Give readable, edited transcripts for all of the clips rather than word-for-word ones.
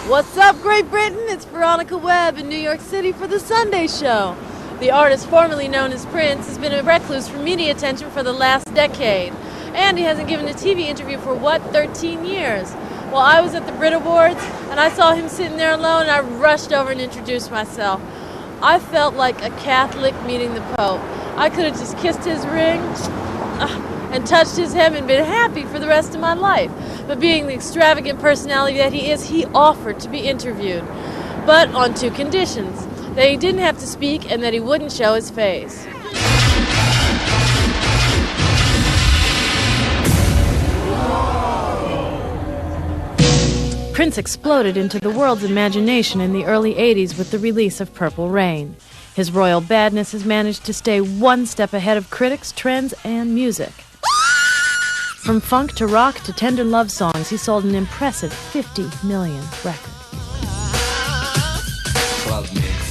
What's up, Great Britain? It's Veronica Webb in New York City for The Sunday Show. The artist formerly known as Prince has been a recluse from media attention for the last decade. And he hasn't given a TV interview for, 13 years? Well, I was at the Brit Awards, and I saw him sitting there alone, and I rushed over and introduced myself. I felt like a Catholic meeting the Pope. I could have just kissed his ring and touched his hem and been happy for the rest of my life. But being the extravagant personality that he is, he offered to be interviewed. But on two conditions: that he didn't have to speak and that he wouldn't show his face. Prince exploded into the world's imagination in the early 80s with the release of Purple Rain. His royal badness has managed to stay one step ahead of critics, trends, and music. From funk to rock to tender love songs, he sold an impressive 50 million records.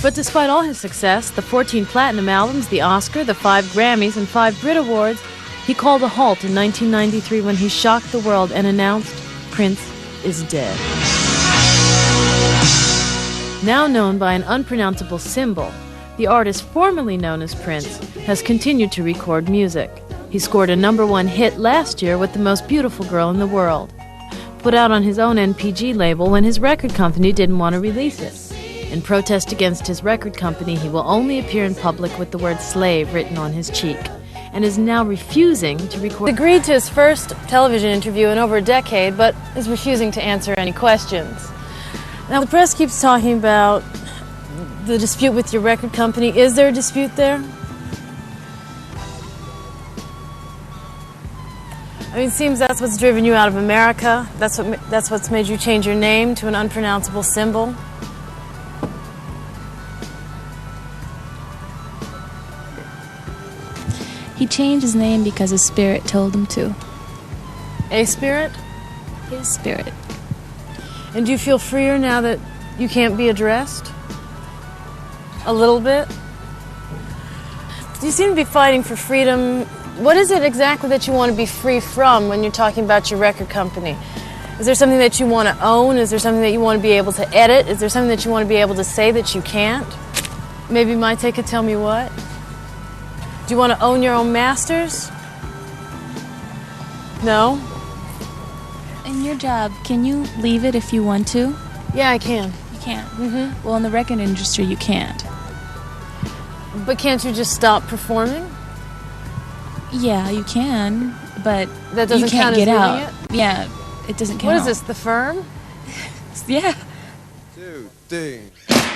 But despite all his success, the 14 platinum albums, the Oscar, the 5 Grammys, and 5 Brit Awards, he called a halt in 1993 when he shocked the world and announced Prince is dead. Now known by an unpronounceable symbol, the artist formerly known as Prince has continued to record music. He scored a #1 hit last year with The Most Beautiful Girl in the World, put out on his own NPG label when his record company didn't want to release it. In protest against his record company, he will only appear in public with the word slave written on his cheek, and is now refusing to record. He agreed to his first television interview in over a decade, but is refusing to answer any questions. Now, the press keeps talking about the dispute with your record company. Is there a dispute there? I mean, it seems that's what's driven you out of America. That's what's made you change your name to an unpronounceable symbol. He changed his name because his spirit told him to. A spirit? His spirit. And do you feel freer now that you can't be addressed? A little bit? You seem to be fighting for freedom. What is it exactly that you want to be free from when you're talking about your record company? Is there something that you want to own? Is there something that you want to be able to edit? Is there something that you want to be able to say that you can't? Maybe my take could tell me what? Do you want to own your own masters? No? In your job, can you leave it if you want to? Yeah, I can. You can't? Mm-hmm. Well, in the record industry, you can't. But can't you just stop performing? Yeah, you can, but that doesn't you can't count get as out. It? Yeah, it doesn't count. What is this, The Firm? Yeah. 2, 3.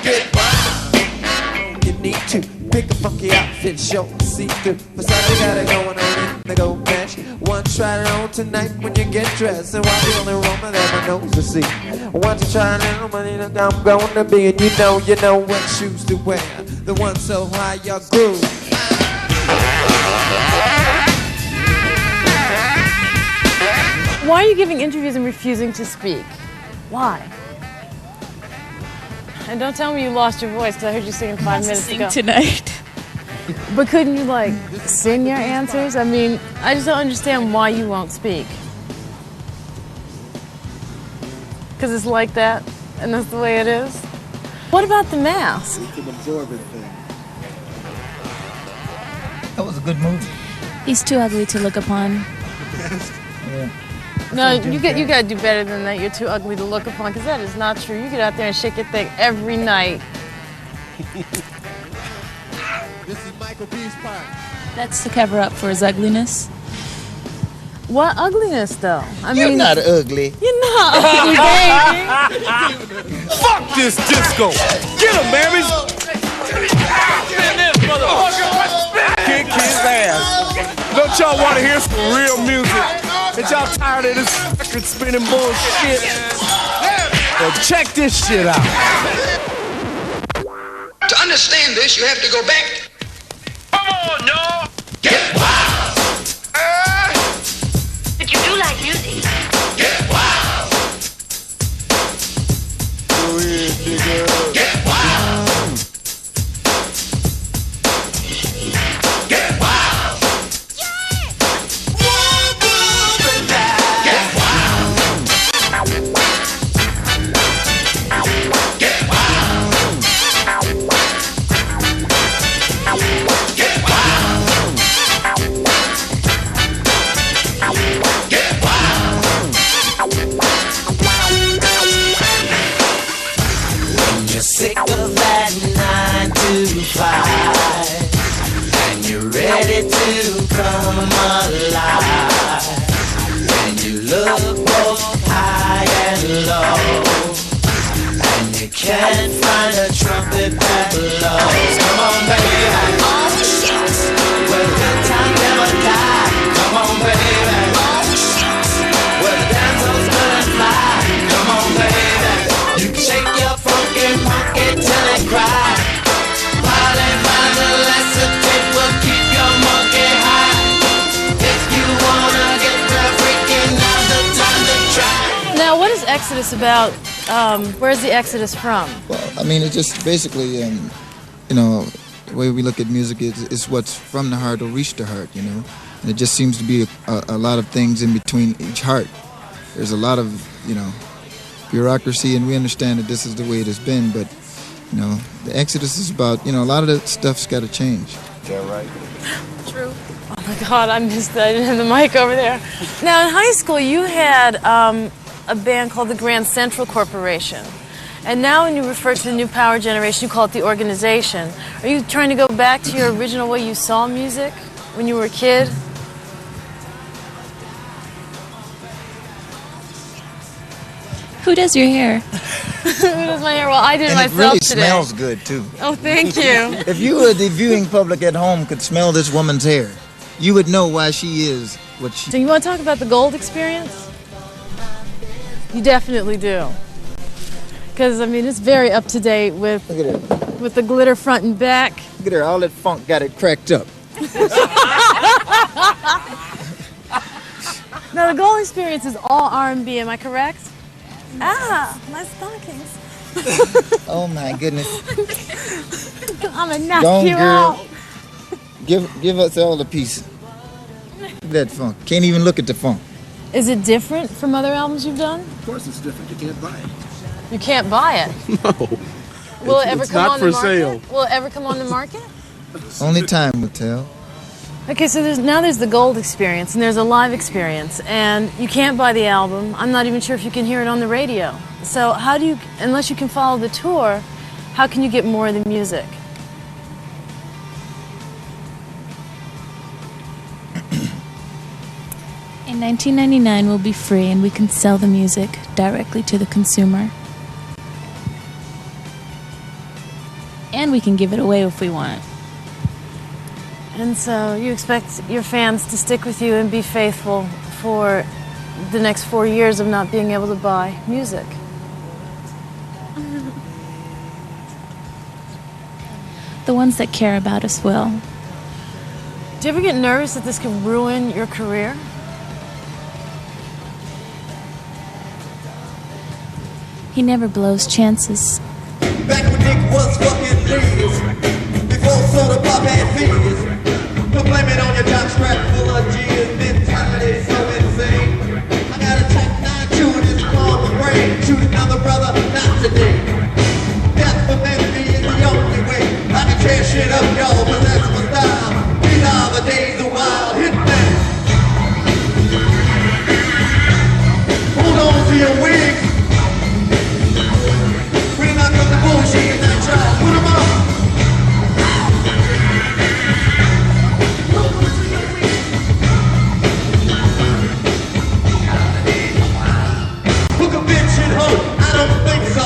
Get wild. You need to pick a funky outfit, show see-through. Besides, you got it going on in the go match. One try it on tonight when you get dressed, and while the only woman ever knows to see. Why don't you try it on when you look I'm going to be, and you know what shoes to wear. The one so high your groove. Why are you giving interviews and refusing to speak? Why? And don't tell me you lost your voice, because I heard you singing 5 minutes ago. Tonight. But couldn't you, sing your answers? I mean, I just don't understand why you won't speak. Because it's like that, and that's the way it is? What about the mask? It's an absorbent thing. That was a good movie. He's too ugly to look upon. Yeah. No, you got to do better than that. You're too ugly to look upon, because that is not true. You get out there and shake your thing every night. This is Michael B's part. That's to cover up for his ugliness. What ugliness, though? You're not ugly. You're not ugly, baby. Fuck this disco! Get him, Marys! Spin this motherfucker! Kick his ass! Don't y'all want to hear some real music? Ain't y'all tired of this record spinning bullshit? Well, check this shit out. To understand this, you have to go back. Come on, y'all! Get wild! But you do like music. Get wild! Go ahead, nigga. Get wild! Get wild! Get wild! Can't find a trumpet that blows. Come on, baby. Well, the good time never die. Come on, baby. Well, the dance floor's gonna fly. Come on, baby. You can shake your funky till it cry. While they find the lesser tip will keep your monkey high. If you wanna get the freaking now's the time to try. Now, what is Exodus about? Where's the Exodus from? Well, I mean, it's just basically, you know, the way we look at music is what's from the heart will reach the heart, you know. And it just seems to be a lot of things in between each heart. There's a lot of, you know, bureaucracy, and we understand that this is the way it has been, but, you know, the Exodus is about, you know, a lot of that stuff's got to change. Is that right? True. Oh my God, I didn't have the mic over there. Now, in high school, you had a band called the Grand Central Corporation. And now when you refer to the new power generation, you call it the organization. Are you trying to go back to your original way you saw music when you were a kid? Who does your hair? Who does my hair? Well, I did it And it myself really today. smells good, too. Oh, thank you. If you were the viewing public at home could smell this woman's hair, you would know why she is what she So you want to talk about the gold experience? You definitely do. Because, I mean, it's very up to date with Look at her. with the glitter front and back. Look at her. All that funk got it cracked up. Now, the gold experience is all R&B, am I correct? Ah, my stockings. Oh, my goodness. I'm going to knock Gone, you girl. out. Give us all a piece. Look at that funk. Can't even look at the funk. Is it different from other albums you've done? Of course it's different. You can't buy it. You can't buy it. No. Will it ever it's come not on for the market? sale. Will it ever come on the market? Only time will tell. Okay, so there's the gold experience and there's a live experience, and you can't buy the album. I'm not even sure if you can hear it on the radio. So how do you, unless you can follow the tour, how can you get more of the music? In 1999, we'll be free and we can sell the music directly to the consumer. And we can give it away if we want. And so you expect your fans to stick with you and be faithful for the next 4 years of not being able to buy music. The ones that care about us will. Do you ever get nervous that this could ruin your career? He never blows chances. Back when Nick was fucking Liz, before soda pop had fizz. Don't blame it on your jock strap full of G's. Mentality so insane. I got a Type 9 chewing his claw in the brain. Shoot another brother, not today. Death for me is the only way. I can tear shit up, y'all, but that's my style. These are the days of wild hitman. Hold on to your wigs. Bring out the bullshit and that child. Put 'em up. Hook a bitch and hoe. I don't think so.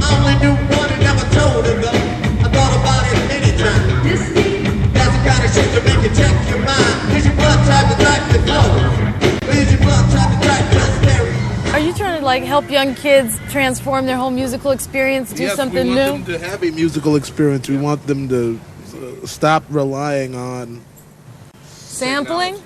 I only knew one and never told her though. I thought about it anytime. That's the kind of shit to make you check your mind. Is your blood type the type that flows? Is your blood type the type that's scary? Are you trying to like help young kids transform their whole musical experience, do something we new? want them to have a musical experience. We want them to stop relying on Sampling?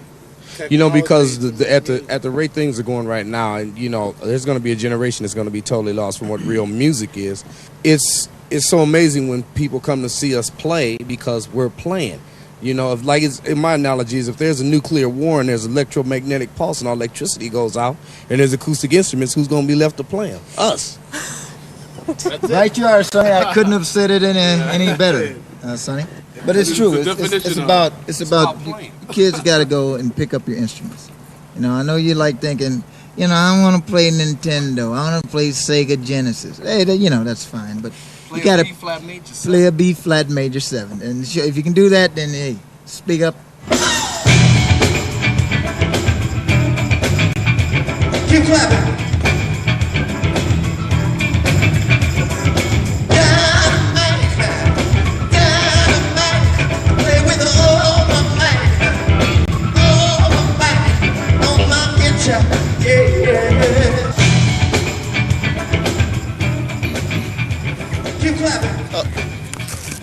You know, because at the rate things are going right now, and you know, there's going to be a generation that's going to be totally lost from what real music is. It's so amazing when people come to see us play because we're playing. You know, if like in my analogy is if there's a nuclear war and there's electromagnetic pulse and all electricity goes out and there's acoustic instruments, who's going to be left to play them? Us. Right you are, Sonny. I couldn't have said it any better, Sonny. But it's true. It's about kids got to go and pick up your instruments. You know, I know you like thinking, you know, I want to play Nintendo. I want to play Sega Genesis. Hey, you know, that's fine. But you got to play a B flat major 7. And if you can do that, then hey, speak up. Keep clapping.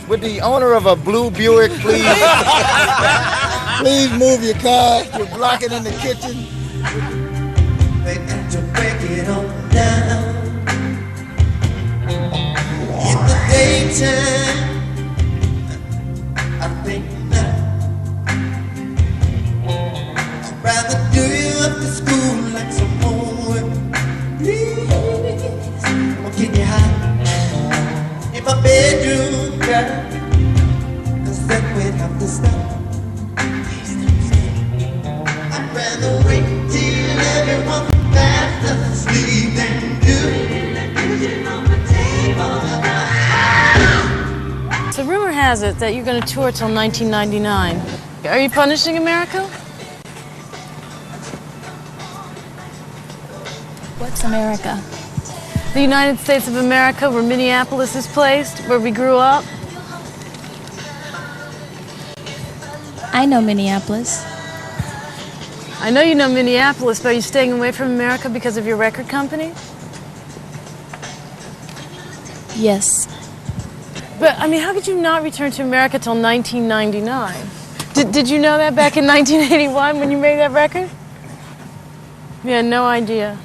Would the owner of a blue Buick please please move your car? You're blocking in the kitchen. To break it on down. In the daytime, I think that I'd rather do you up to school like some homework. Please, I'll get you high in my bedroom, girl, 'cause then we'd have to stop. I'd rather wait till everyone fast asleep than do the kitchen on the table. So rumor has it that you're going to tour till 1999. Are you punishing America? What's America? The United States of America, where Minneapolis is placed, where we grew up. I know Minneapolis. I know you know Minneapolis, but are you staying away from America because of your record company? Yes. But, I mean, how could you not return to America till 1999? Did you know that back in 1981 when you made that record? You had no idea.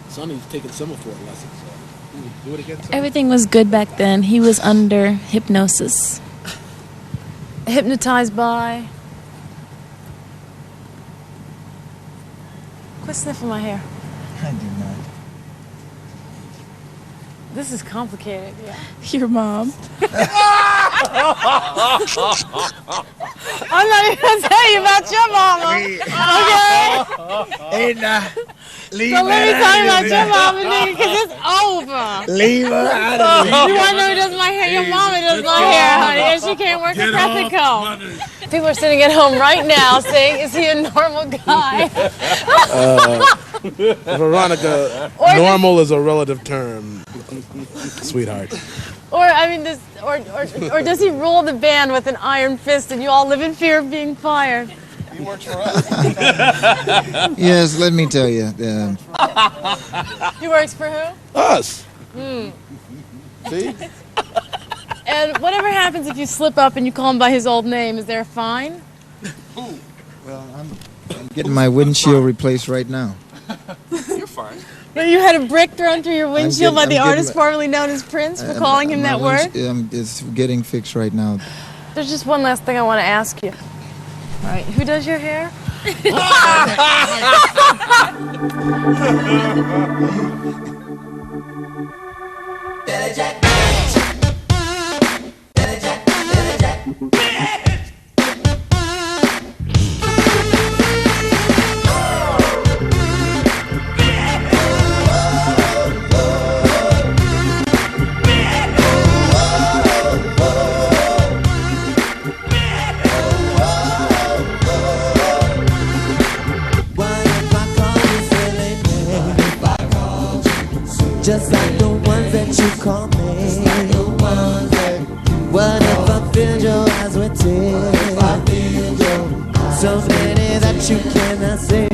Sonny's taking Summerford lessons. Do it again, Sonny? Everything was good back then. He was under hypnosis. Hypnotized by? Quit sniffing my hair. I do not. This is complicated, yeah. Your mom. I'm not even gonna tell you about your mama. Okay? Hey, nah. Leave So let me tell you about your mama, nigga, because it's over. Leave her out of it. You want to know who does my hair? Your mama does my hair, honey, and she can't work a pressing comb. People are sitting at home right now saying, is he a normal guy? Veronica, Or normal is a relative term, sweetheart. Or, I mean, or does he rule the band with an iron fist and you all live in fear of being fired? He works for us. Yes, let me tell you. He works for who? Us. See? And whatever happens if you slip up and you call him by his old name, is there a fine? Well, I'm getting my windshield replaced right now. You're fine. But you had a brick thrown through your windshield by the I'm artist getting- formerly known as Prince for calling him that word? It's getting fixed right now. There's just one last thing I want to ask you. All right, who does your hair? Just like the ones that you call me. What if I filled your eyes with tears? So many that you cannot say.